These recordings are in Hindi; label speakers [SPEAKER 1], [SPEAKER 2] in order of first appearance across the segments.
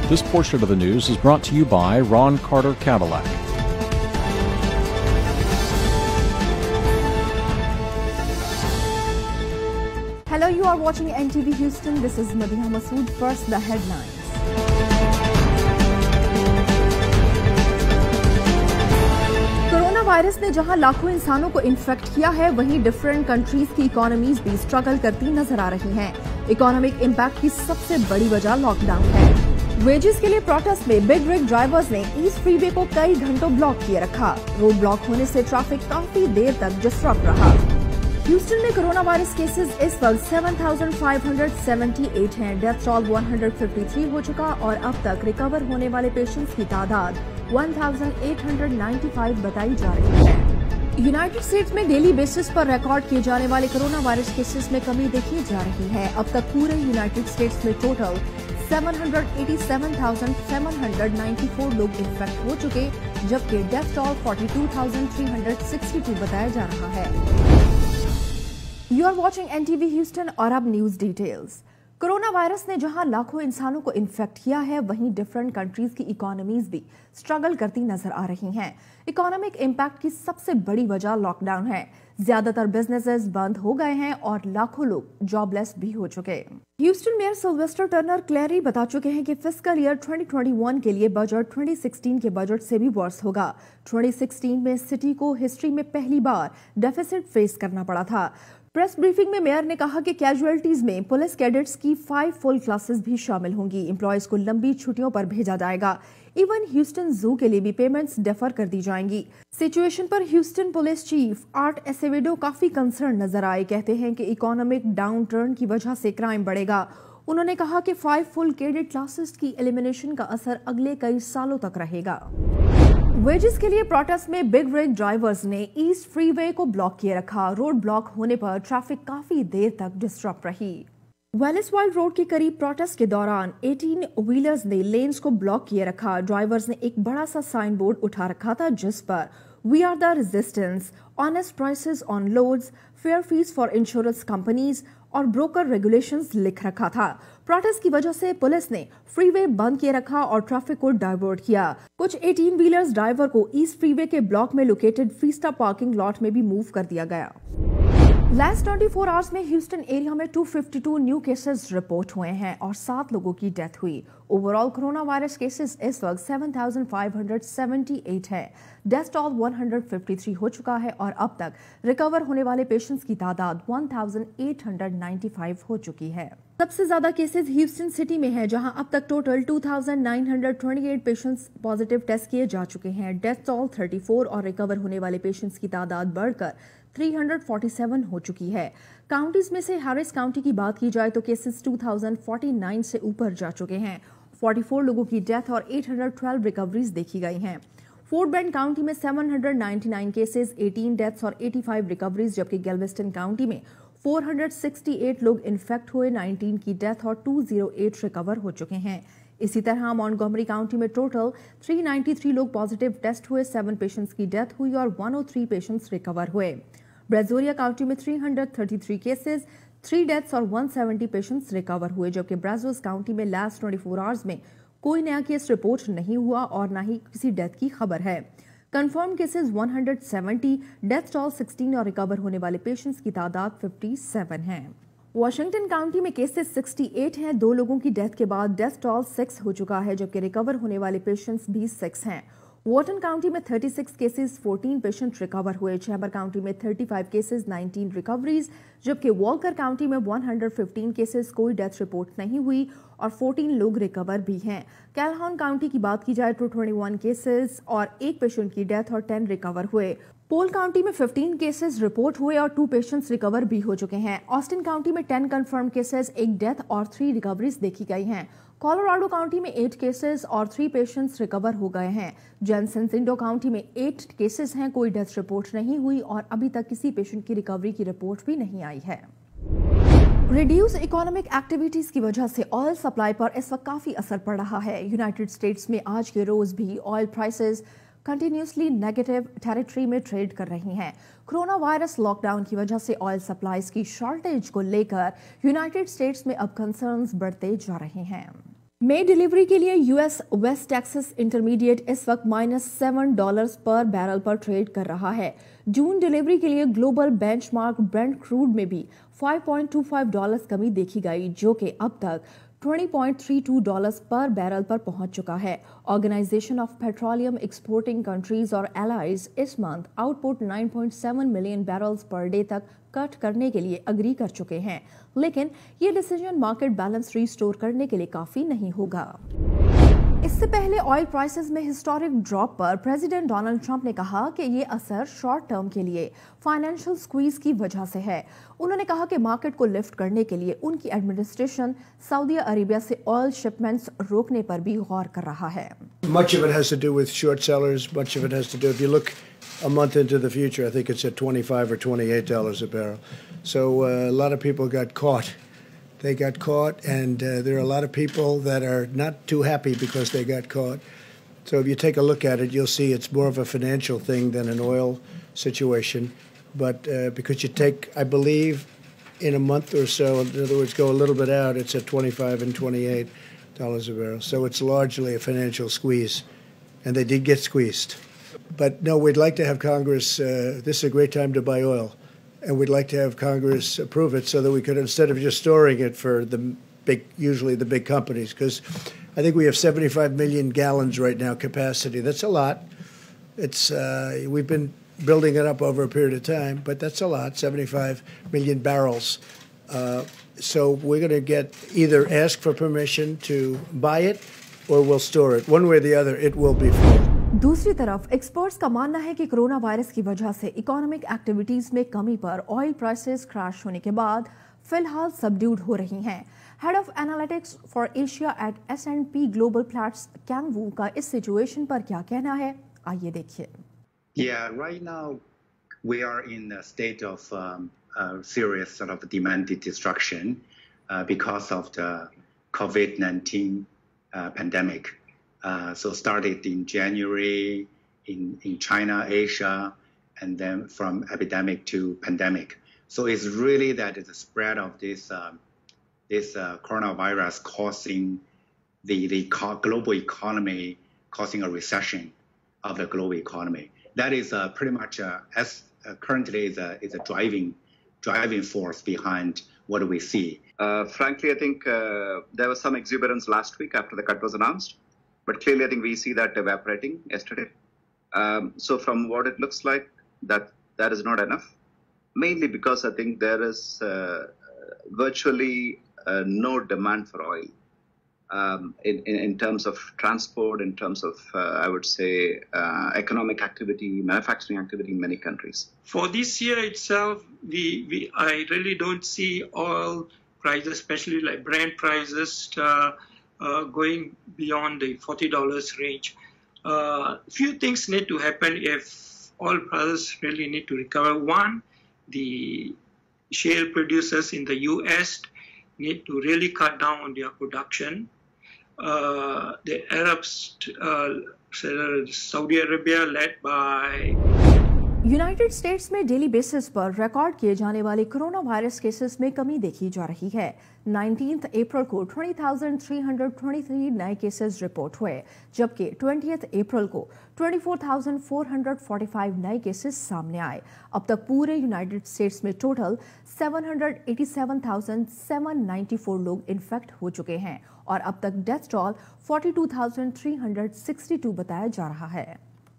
[SPEAKER 1] This portion of the news is brought to you by Ron Carter Cadillac.
[SPEAKER 2] Hello, you are watching NTV Houston. This is Madina Masood. First, the headlines. Corona virus ने जहां लाखों इंसानों को इन्फेक्ट किया है, वहीं डिफरेंट कंट्रीज की इकोनॉमीज भी स्ट्रगल करती नजर आ रही हैं। इकोनॉमिक इम्पैक्ट की सबसे बड़ी वजह लॉकडाउन है। वेजेस के लिए प्रोटेस्ट में बिग रिग ड्राइवर्स ने ईस्ट फ्रीवे को कई घंटों ब्लॉक किए रखा। रोड ब्लॉक होने से ट्रैफिक काफी देर तक डिस्टर्ब रहा। ह्यूस्टन में कोरोना वायरस केसेस इस वक्त 7,578 हैं। डेथ टोल 153 हो चुका और अब तक रिकवर होने वाले पेशेंट्स की तादाद 1,895 बताई जा रही है। यूनाइटेड स्टेट्स में डेली बेसिस पर रिकॉर्ड किए जाने वाले कोरोना वायरस केसेस में कमी देखी जा रही है। अब तक पूरे यूनाइटेड स्टेट्स में टोटल 787,794 लोग इन्फेक्ट हो चुके, जबकि डेथ टोल 42,362 बताया जा रहा है। You are watching NTV Houston और अब न्यूज डिटेल्स। कोरोना वायरस ने जहां लाखों इंसानों को इन्फेक्ट किया है, वहीं डिफरेंट कंट्रीज की इकोनॉमीज भी स्ट्रगल करती नजर आ रही हैं। इकोनॉमिक इम्पैक्ट की सबसे बड़ी वजह लॉकडाउन है। ज्यादातर बिजनेसेस बंद हो गए हैं और लाखों लोग जॉबलेस भी हो चुके। ह्यूस्टन मेयर सिल्वेस्टर टर्नर क्लेरी बता चुके हैं कि फिस्कल ईयर 2021 के लिए बजट 2016 के बजट से भी वर्स होगा। 2016 में सिटी को हिस्ट्री में पहली बार डेफिसिट फेस करना पड़ा था। प्रेस ब्रीफिंग में मेयर ने कहा कि कैजुअलिटीज में पुलिस कैडेट्स की 5 फुल क्लासेस भी शामिल होंगी। एम्प्लॉयज को लंबी छुट्टियों पर भेजा जाएगा। इवन ह्यूस्टन जू के लिए भी पेमेंट्स डेफर कर दी जाएंगी। सिचुएशन पर ह्यूस्टन पुलिस चीफ आर्ट एसेवेडो काफी कंसर्न नजर आए। कहते हैं कि इकोनॉमिक डाउन टर्न की वजह से क्राइम बढ़ेगा। उन्होंने कहा कि 5 फुल कैडेट क्लासेस की एलिमिनेशन का असर अगले कई सालों तक रहेगा। वेजेस के लिए प्रोटेस्ट में बिग रिग ड्राइवर्स ने ईस्ट फ्रीवे को ब्लॉक किए रखा। रोड ब्लॉक होने पर ट्रैफिक काफी देर तक डिस्टर्ब रही। वेलिस वाइल्ड रोड के करीब प्रोटेस्ट के दौरान 18 व्हीलर्स ने लेन्स को ब्लॉक किए रखा। ड्राइवर्स ने एक बड़ा सा साइन बोर्ड उठा रखा था जिस पर we are the resistance, honest prices on loads, fair fees for insurance companies और ब्रोकर रेगुलेशंस लिख रखा था। प्रोटेस्ट की वजह से पुलिस ने फ्रीवे बंद किए रखा और ट्रैफिक को डाइवर्ट किया। कुछ 18 व्हीलर्स ड्राइवर को ईस्ट फ्रीवे के ब्लॉक में लोकेटेड फीस्टा पार्किंग लॉट में भी मूव कर दिया गया। लास्ट 24 आवर्स में ह्यूस्टन एरिया में 252 न्यू केसेस रिपोर्ट हुए हैं और 7 लोगों की डेथ हुई। ओवरऑल कोरोना वायरस केसेस इस वक्त 7,578 है। डेथ टोल 153 हो चुका है और अब तक रिकवर होने वाले पेशेंट्स की तादाद 1,895 हो चुकी है। सबसे ज्यादा केसेस ह्यूस्टन सिटी में है, जहां अब तक टोटल 2,928 पेशेंट्स पॉजिटिव टेस्ट किए जा चुके हैं। डेथ टोल 34 और रिकवर होने वाले पेशेंट्स की तादाद बढ़कर 347 हो चुकी है। काउंटीज में से हैरिस काउंटी की बात की जाए तो केसेस 2,049 से ऊपर जा चुके हैं। 44 लोगों की डेथ और 812 रिकवरीज देखी गई हैं। फोर्ट बेंड काउंटी में 799 केसेस, 18 डेथ्स और 85 रिकवरीज, जबकि गैल्वेस्टन काउंटी में 468 लोग इन्फेक्ट हुए, 19 की डेथ और 208 रिकवर हो चुके हैं। इसी तरह मॉन्टगोमरी काउंटी में टोटल 393 लोग पॉजिटिव टेस्ट हुए, 7 पेशेंट्स की डेथ हुई और 103 पेशेंट्स रिकवर हुए। ब्राज़ोरिया काउंटी में 333 केसेस, 3 डेथ्स और 170 पेशेंट्स रिकवर हुए, जबकि ब्राज़ोस काउंटी में लास्ट 24 आवर्स में कोई नया केस रिपोर्ट नहीं हुआ और न ही किसी डेथ की खबर है। कंफर्म केसेस 170, डेथ टोल 16 और रिकवर होने वाले पेशेंट्स की तादाद 57 है। वॉशिंगटन काउंटी में केसेस 68 हैं। 2 लोगों की डेथ के बाद डेथ टोल 6 हो चुका है, जबकि रिकवर होने वाले पेशेंट्स भी 6 हैं। वॉर्टन काउंटी में 36 केसेस, 14 पेशेंट रिकवर हुए। चैम्बर काउंटी में 35 केसेस, 19 रिकवरीज, जबकि वॉल्कर काउंटी में 115 केसेस, कोई डेथ रिपोर्ट नहीं हुई और 14 लोग रिकवर भी हैं। कैलहाउन काउंटी की बात की जाए तो 21 केसेस और 1 पेशेंट की डेथ और 10 रिकवर हुए। पोल काउंटी में 15 केसेस रिपोर्ट हुए और 2 पेशेंट्स रिकवर भी हो चुके हैं। ऑस्टिन काउंटी में 10 कंफर्म केसेस, 1 डेथ और 3 रिकवरीज देखी गई हैं। कोलोराडो काउंटी में 8 केसेस और 3 पेशेंट्स रिकवर हो गए हैं। जॉनसन सिंडो काउंटी में 8 केसेस हैं, कोई डेथ रिपोर्ट नहीं हुई और अभी तक किसी पेशेंट की रिकवरी की रिपोर्ट भी नहीं आई है। रिड्यूस इकोनॉमिक एक्टिविटीज की वजह से ऑयल सप्लाई पर इस वक्त काफी असर पड़ रहा है। यूनाइटेड स्टेट्स में आज के रोज भी oil prices continuously negative territory में ट्रेड कर रही हैं। कोरोना वायरस लॉकडाउन की वजह से ऑयल सप्लाईज की शॉर्टेज को लेकर यूनाइटेड स्टेट्स में अब कंसर्न्स बढ़ते जा रहे हैं। मई डिलीवरी के लिए यूएस वेस्ट टेक्सास इंटरमीडिएट इस वक्त -$7 पर बैरल पर ट्रेड कर रहा है। जून डिलीवरी के लिए ग्लोबल बेंचमार्क ब्रेंट क्रूड में भी $5.25 कमी देखी गई, जो कि अब तक $20.32 पर बैरल पर पहुंच चुका है। Organization of petroleum exporting countries और एलाइज इस month output 9.7 million barrels per day तक कट करने के लिए अग्री कर चुके हैं, लेकिन ये डिसीजन मार्केट बैलेंस रिस्टोर करने के लिए काफी नहीं होगा। इससे पहले ऑयल प्राइसेस में हिस्टोरिक ड्रॉप पर प्रेसिडेंट डोनाल्ड ट्रंप ने कहा कि ये असर शॉर्ट टर्म के लिए फाइनेंशियल स्क्वीज की वजह से है। उन्होंने कहा कि मार्केट को लिफ्ट करने के लिए उनकी एडमिनिस्ट्रेशन सऊदी अरेबिया से ऑयल शिपमेंट्स रोकने पर भी गौर कर रहा है।
[SPEAKER 3] Much of it has to do with short sellers. Much of it has to do, if you look a month into the future, I think it's at $25 or $28 a barrel. So a lot of people got caught. They got caught, and there are a lot of people that are not too happy because they got caught. So if you take a look at it, you'll see it's more of a financial thing than an oil situation. But because you take, I believe, in a month or so, in other words, go a little bit out, it's at $25 and $28 a barrel. So it's largely a financial squeeze, and they did get squeezed. But no, we'd like to have Congress, this is a great time to buy oil. And we'd like to have Congress approve it so that we could, instead of just storing it for the big, usually the big companies, because I think we have 75 million gallons right now capacity. That's a lot. It's we've been building it up over a period of time, but that's a lot, 75 million barrels. So we're going to get either ask for permission to buy it or we'll store it. One way or the other, it will be full.
[SPEAKER 2] दूसरी तरफ एक्सपर्ट्स का मानना है कि कोरोना वायरस की वजह से इकोनॉमिक एक्टिविटीज में कमी पर ऑयल प्राइसेस क्रैश होने के बाद फिलहाल सबड्यूड हो रही हैं। Head of analytics for Asia at S&P global Platts Kang Wu का इस सिचुएशन पर क्या कहना है, आइए देखिए।
[SPEAKER 4] Yeah, right now we are in a state of serious sort of demand destruction because of the COVID-19 pandemic. So started in January in China, Asia, and then from epidemic to pandemic. So it's really that the spread of this coronavirus causing the global economy, causing a recession of the global economy. That is pretty much currently is a driving force behind what we see.
[SPEAKER 5] Frankly, I think there was some exuberance last week after the cut was announced. But clearly, I think we see that evaporating yesterday. So from what it looks like, that is not enough. Mainly because I think there is virtually no demand for oil in terms of transport, in terms of I would say economic activity, manufacturing activity in many countries.
[SPEAKER 6] For this year itself, I really don't see oil prices, especially like Brent prices, going beyond the $40 range. Few things need to happen if oil prices really need to recover. One, the shale producers in the U.S. need to really cut down on their production. The Arabs, Saudi Arabia, led by
[SPEAKER 2] United states में डेली बेसिस पर रिकॉर्ड किए जाने वाले कोरोना वायरस केसेस में कमी देखी जा रही है। 19 अप्रैल को 20,323 नए केसेस रिपोर्ट हुए, जबकि 20 अप्रैल को 24,445 नए केसेस सामने आए। अब तक पूरे यूनाइटेड स्टेट्स में टोटल 787,794 लोग इन्फेक्ट हो चुके हैं और अब तक डेथ टोल 42,362 बताया जा रहा है।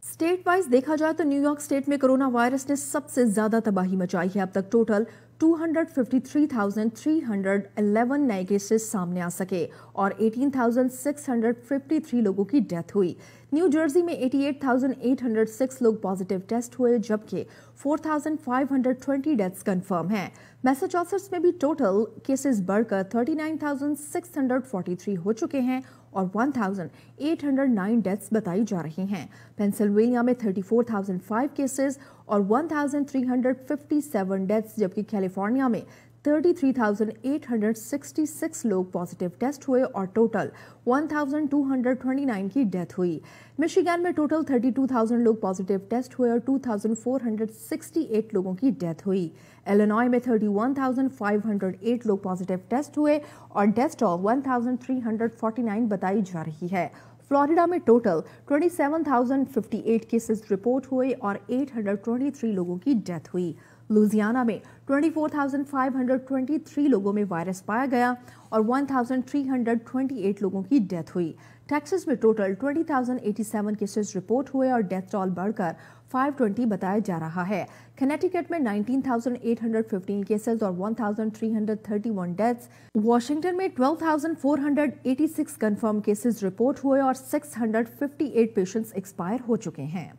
[SPEAKER 2] स्टेट वाइज देखा जाए तो न्यूयॉर्क स्टेट में कोरोना वायरस ने सबसे ज्यादा तबाही मचाई है। अब तक टोटल 253,311 नए केसेस सामने आ सके और 18,653 लोगों की डेथ हुई। न्यू जर्सी में 88,806 लोग पॉजिटिव टेस्ट हुए, जबकि 4,520 डेथ्स कंफर्म हैं। मैसाचुसेट्स में भी टोटल केसेस बढ़कर 39,643 हो चुके हैं और 1,809 डेथ्स बताई जा रही हैं। पेंसिल्वेनिया में 34,005 केसेस और 1,357 डेथ्स, जबकि कैलिफोर्निया में 33,866 लोग पॉजिटिव टेस्ट हुए और टोटल 1,229 की डेथ हुई। मिशिगन में टोटल 32,000 लोग पॉजिटिव टेस्ट हुए और 2,468 लोगों की डेथ हुई। इलिनॉय में 31,508 लोग पॉजिटिव टेस्ट हुए और डेथ टोल 1,349 बताई जा रही है। फ्लोरिडा में टोटल 27,058 केसेस रिपोर्ट हुए और 823 लोगों की डेथ हुई। लुजियाना में 24,523 लोगों में वायरस पाया गया और 1,328 लोगों की डेथ हुई। टेक्सास में टोटल 20,087 केसेस रिपोर्ट हुए और डेथ टोल बढ़कर 520 बताया जा रहा है। कनेटिकट में 19,815 केसेस और 1,331 डेथ्स। वॉशिंगटन में 12,486 कंफर्म केसेस रिपोर्ट हुए और 658 पेशेंट्स एक्सपायर हो चुके हैं।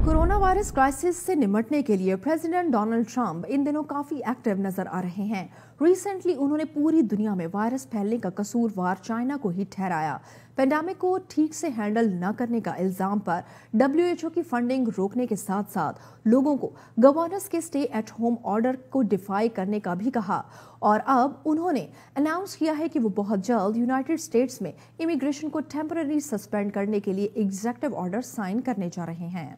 [SPEAKER 2] कोरोना वायरस क्राइसिस से निपटने के लिए प्रेसिडेंट डोनाल्ड ट्रंप इन दिनों काफी एक्टिव नजर आ रहे हैं। रिसेंटली उन्होंने पूरी दुनिया में वायरस फैलने का कसूरवार चाइना को ही ठहराया। पेंडेमिक को ठीक से हैंडल न करने का इल्जाम पर WHO की फंडिंग रोकने के साथ साथ लोगों को गवर्नर्स के स्टे एट होम ऑर्डर को डिफाई करने का भी कहा और अब उन्होंने अनाउंस किया है कि वो बहुत जल्द यूनाइटेड स्टेट्स में इमिग्रेशन को टेम्पररी सस्पेंड करने के लिए एग्जीक्यूटिव ऑर्डर साइन करने जा रहे हैं।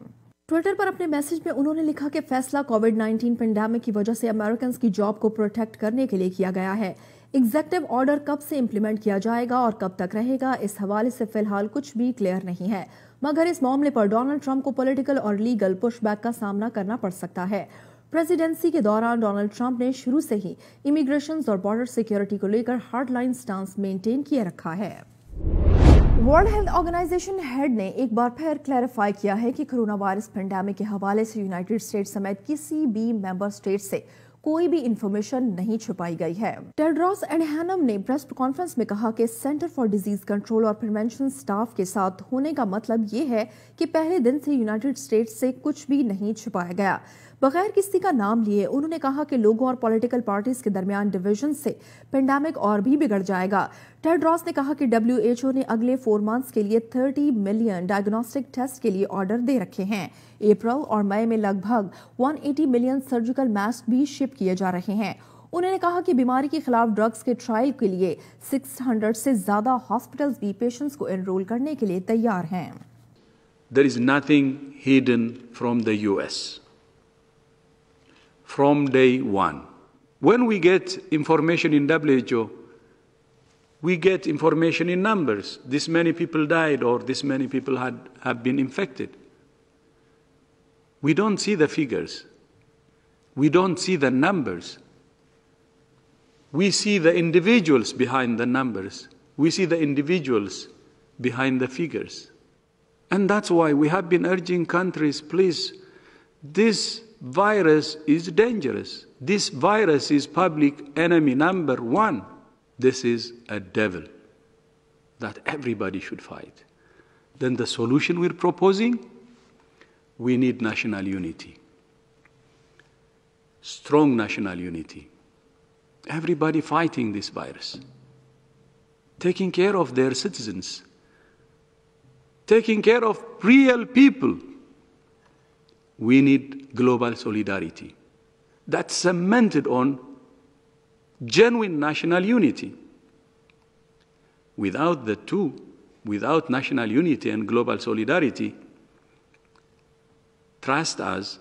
[SPEAKER 2] ट्विटर पर अपने मैसेज में उन्होंने लिखा कि फैसला कोविड-19 पेंडेमिक की वजह से अमेरिकन की जॉब को प्रोटेक्ट करने के लिए किया गया है। एग्जीक्यूटिव ऑर्डर कब से इंप्लीमेंट किया जाएगा और कब तक रहेगा, इस हवाले से फिलहाल कुछ भी क्लियर नहीं है, मगर इस मामले पर डोनाल्ड ट्रंप को पॉलिटिकल और लीगल पुशबैक का सामना करना पड़ सकता है। प्रेसिडेंसी के दौरान डोनाल्ड ट्रंप ने शुरू से ही इमिग्रेशन और बॉर्डर सिक्योरिटी को लेकर हार्डलाइन स्टांस मेंटेन किए रखा है। वर्ल्ड हेल्थ ऑर्गेनाइजेशन हेड ने एक बार फिर क्लैरिफाई किया है कि कोरोना वायरस पेंडेमिक के हवाले से यूनाइटेड स्टेट्स समेत किसी भी मेंबर स्टेट से कोई भी इंफॉर्मेशन नहीं छुपाई गई है। टेड्रोस एडहैनम ने प्रेस कॉन्फ्रेंस में कहा कि सेंटर फॉर डिजीज कंट्रोल और प्रिवेंशन स्टाफ के साथ होने का मतलब ये है कि पहले दिन से यूनाइटेड स्टेट्स से कुछ भी नहीं छुपाया गया। बगैर किसी का नाम लिए उन्होंने कहा कि लोगों और पॉलिटिकल पार्टीज के दरमियान डिवीजन से पेंडेमिक और भी बिगड़ जाएगा। टेड्रोस ने कहा कि WHO ने अगले 4 मंथ्स के लिए 30 मिलियन डायग्नोस्टिक टेस्ट के लिए ऑर्डर दे रखे हैं। अप्रैल और मई में लगभग 180 मिलियन सर्जिकल मास्क भी शिप किए जा रहे हैं। उन्होंने कहा कि बीमारी के खिलाफ ड्रग्स के ट्रायल के लिए 600 से ज्यादा हॉस्पिटल्स भी पेशेंट्स को एनरोल करने के लिए तैयार हैं।
[SPEAKER 7] There is nothing hidden from the US. From day one. When we get information in WHO, we get information in numbers. This many people died or this many people have been infected. We don't see the figures. We don't see the numbers. We see the individuals behind the numbers. We see the individuals behind the figures. And that's why we have been urging countries, please, this virus is dangerous. This virus is public enemy number 1. This is a devil that everybody should fight. Then the solution we're proposing, we need national unity. Strong national unity. Everybody fighting this virus. Taking care of their citizens. Taking care of real people. We need global solidarity that's cemented on genuine national unity. Without the two, without national unity and global solidarity, trust us,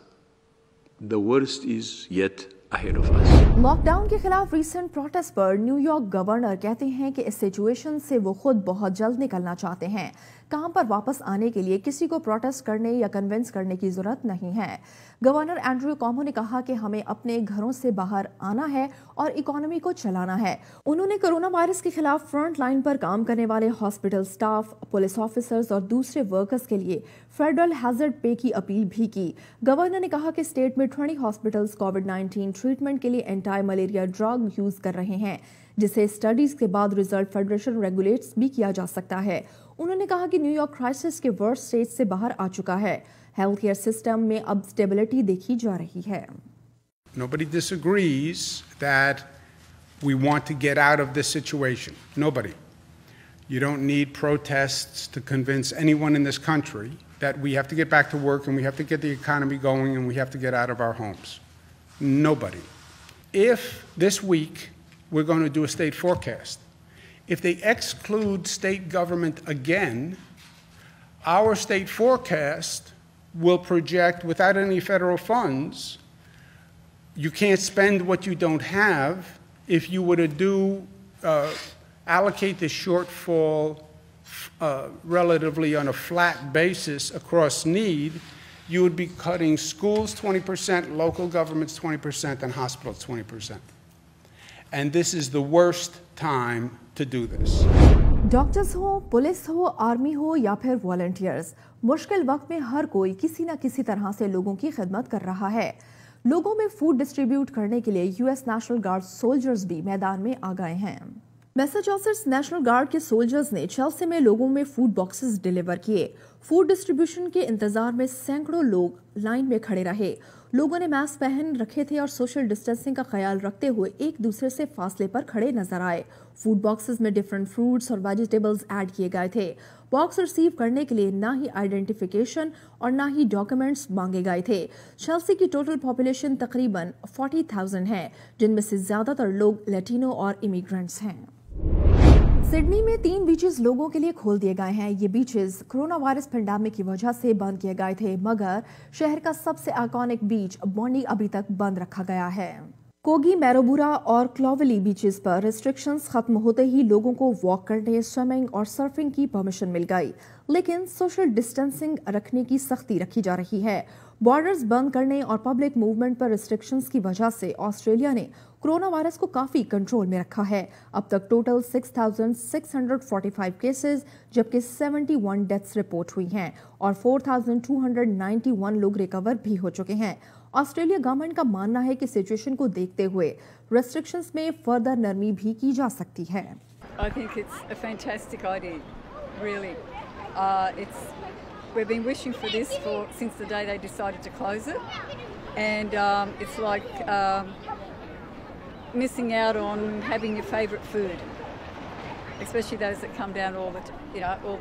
[SPEAKER 7] the worst is yet ahead of us.
[SPEAKER 2] Lockdown के खिलाफ रीसेंट प्रोटेस्ट पर न्यूयॉर्क गवर्नर कहते हैं कि इस सिचुएशन से वो खुद बहुत जल्द निकलना चाहते हैं। काम पर वापस आने के लिए किसी को प्रोटेस्ट करने या कन्विंस करने की जरूरत नहीं है। गवर्नर एंड्रयू कुओमो ने कहा कि हमें अपने घरों से बाहर आना है और इकोनॉमी को चलाना है। उन्होंने कोरोना वायरस के खिलाफ फ्रंट लाइन पर काम करने वाले हॉस्पिटल स्टाफ, पुलिस ऑफिसर्स और दूसरे वर्कर्स के लिए फेडरल हैजर्ड पे की अपील भी की। गवर्नर ने कहा कि स्टेट में 20 हॉस्पिटल्स कोविड-19 ट्रीटमेंट के लिए एंटी मलेरिया ड्रग यूज कर रहे हैं, जिसे स्टडीज के बाद रिजल्ट फेडरेशन रेगुलेट्स भी किया जा सकता है। उन्होंने कहा कि न्यूयॉर्क क्राइसिस के वर्स्ट स्टेज से बाहर आ चुका है। हेल्थ केयर सिस्टम में अब स्टेबिलिटी देखी जा रही है।
[SPEAKER 8] Nobody disagrees that we want to get out of this situation. Nobody. You don't need protests to convince anyone in this country that we have to get back to work and we have to get the economy going and we have to get out of our homes. Nobody. if this week we're going to do a state forecast, if they exclude state government again, our state forecast will project, without any federal funds, you can't spend what you don't have. If you were to allocate the shortfall relatively on a flat basis across need, you would be cutting schools 20%, local governments 20%, and hospitals 20%. And this is the worst time to do this.
[SPEAKER 2] Doctors हो, पुलिस हो, आर्मी हो या फिर वॉलंटियर्स, मुश्किल वक्त में हर कोई किसी न किसी तरह से लोगों की खिदमत कर रहा है। लोगों में फूड डिस्ट्रीब्यूट करने के लिए यूएस नेशनल गार्ड सोल्जर्स भी मैदान में आ गए हैं। मैसाचुसेट्स नेशनल गार्ड के सोल्जर्स ने चेल्सी में लोगों में फूड बॉक्सेस डिलीवर किए। फूड डिस्ट्रीब्यूशन के इंतजार में सैकड़ों लोग लाइन में खड़े रहे। लोगों ने मास्क पहन रखे थे और सोशल डिस्टेंसिंग का ख्याल रखते हुए एक दूसरे से फासले पर खड़े नजर आए। फूड बॉक्सेस में डिफरेंट फ्रूट्स और वेजिटेबल्स ऐड किए गए थे। बॉक्स रिसीव करने के लिए ना ही आइडेंटिफिकेशन और ना ही डॉक्यूमेंट्स मांगे गए थे। चेल्सी की टोटल पॉपुलेशन तकरीबन 40,000 है, जिनमें से ज्यादातर लोग लैटिनो और इमिग्रेंट्स हैं। सिडनी में 3 बीचेस लोगों के लिए खोल दिए गए हैं। ये बीचेस कोरोना वायरस पेंडेमिक की वजह से बंद किए गए थे, मगर शहर का सबसे आइकॉनिक बीच बॉन्डी अभी तक बंद रखा गया है। कोगी, मैरोबुरा और क्लोवली बीचेस पर रिस्ट्रिक्शंस खत्म होते ही लोगों को वॉक करने, स्विमिंग और सर्फिंग की परमिशन मिल गई, लेकिन सोशल डिस्टेंसिंग रखने की सख्ती रखी जा रही है। बॉर्डर्स बंद करने और पब्लिक मूवमेंट पर रिस्ट्रिक्शंस की वजह से ऑस्ट्रेलिया ने कोरोना वायरस को काफी कंट्रोल में रखा है। अब तक टोटल 6,645 केसेस जबकि 71 डेथ्स रिपोर्ट हुई हैं और 4,291 लोग रिकवर भी हो चुके हैं। ऑस्ट्रेलिया गवर्नमेंट का मानना है कि सिचुएशन को देखते हुए रेस्ट्रिक्शंस में फर्दर नरमी भी की जा सकती है।
[SPEAKER 9] I think it's a fantastic idea, really. We've been wishing for this since the day they decided to close it, and it's like missing out on having your favourite food, especially those that come down all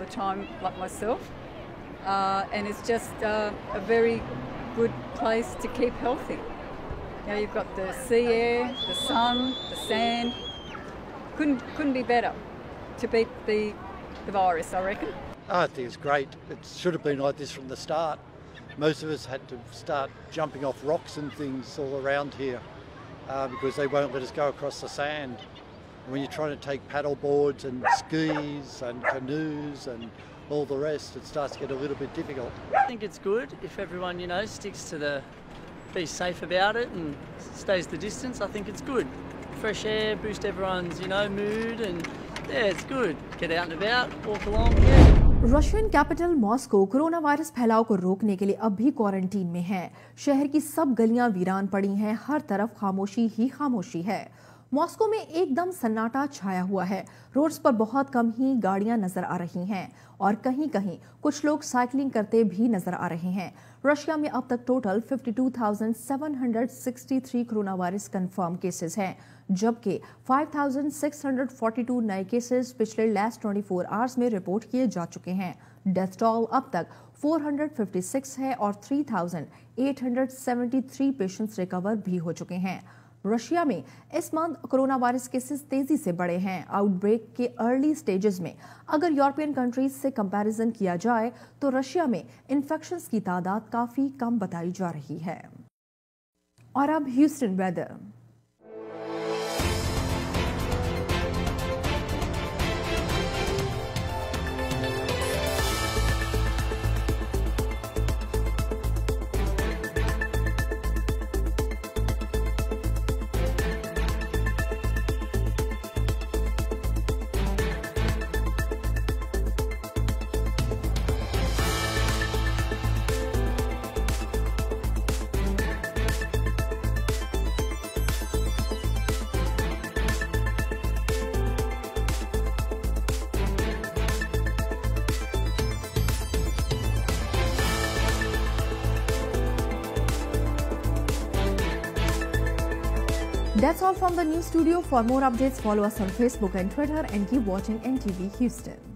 [SPEAKER 9] the time, like myself. And it's just a very good place to keep healthy. You've got the sea air, the sun, the sand. Couldn't be better to beat the virus, I reckon.
[SPEAKER 10] I think it's great. It should have been like this from the start. Most of us had to start jumping off rocks and things all around here because they won't let us go across the sand. When you're trying to take paddle boards and skis and canoes and all the rest, it starts to get a little bit difficult.
[SPEAKER 11] I think it's good if everyone, sticks to be safe about it and stays the distance. I think it's good. Fresh air, boost everyone's, mood, and yeah, it's good. Get out and about, walk along, yeah.
[SPEAKER 2] Russian capital Moscow corona virus फैलाव को रोकने के लिए अब भी क्वारंटीन में है। शहर की सब गलियां वीरान पड़ी हैं, हर तरफ खामोशी ही खामोशी है। मॉस्को में एकदम सन्नाटा छाया हुआ है। रोड्स पर बहुत कम ही गाड़ियां नजर आ रही हैं और कहीं कहीं कुछ लोग साइकिलिंग करते भी नजर आ रहे हैं। रशिया में अब तक total 52,763 corona virus confirm cases हैं, जबकि 5,642 नए केसेस पिछले लास्ट 24 आवर्स में रिपोर्ट किए जा चुके हैं। डेथ टोल अब तक 456 है और 3,873 पेशेंट्स रिकवर भी हो चुके हैं। रशिया में इस मंथ कोरोना वायरस केसेस तेजी से बढ़े हैं। आउटब्रेक के अर्ली स्टेजेस में अगर यूरोपियन कंट्रीज से कंपैरिजन किया जाए तो रशिया में इन्फेक्शंस की तादाद काफी कम बताई जा रही है। और अब Houston weather. That's all from the news studio. For more updates, follow us on Facebook and Twitter and keep watching NTV Houston.